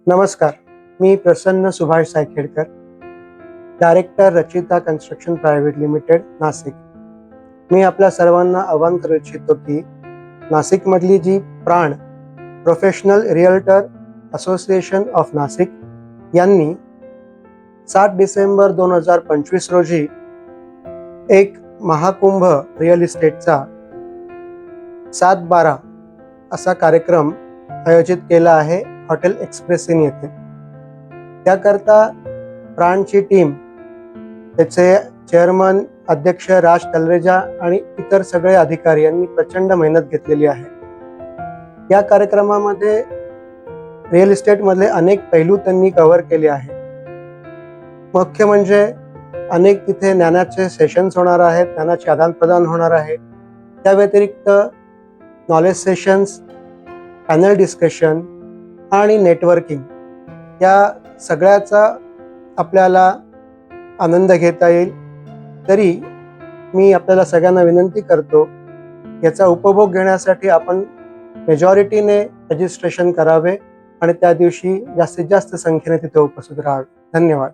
नमस्कार, मी Prasanna Subhash Saykhedkar, director Rachita construction private limited Nashik. मी आपल्या सर्वांना आवाहन करू इच्छितो की नाशिकमधली जी Pran professional realtor association of Nashik यांनी 7 डिसेंबर 2025 रोजी एक महाकुंभ रिअल इस्टेटचा 7/12 असा कार्यक्रम आयोजित केला आहे हॉटेल एक्सप्रेस इन येथे. त्याकरता प्राणची टीम, त्याचे चेअरमन अध्यक्ष राज तलरेजा आणि इतर सगळे अधिकारी यांनी प्रचंड मेहनत घेतलेली आहे. या कार्यक्रमामध्ये रिअल इस्टेटमधले अनेक पैलू त्यांनी कव्हर केले आहे. मुख्य म्हणजे अनेक तिथे ज्ञानाचे सेशन्स होणार आहेत, ज्ञानाचे आदान प्रदान होणार आहे. त्या व्यतिरिक्त नॉलेज सेशन्स, पॅनल डिस्कशन आणि नेटवर्किंग या सगळ्याचा आपल्याला आनंद घेता येईल. तरी मी आपल्याला सगळ्यांना विनंती करतो, याचा उपभोग घेण्यासाठी आपण मेजॉरिटीने रजिस्ट्रेशन करावे आणि त्या दिवशी जास्तीत जास्त संख्येने तिथे उपस्थित राहावे. धन्यवाद.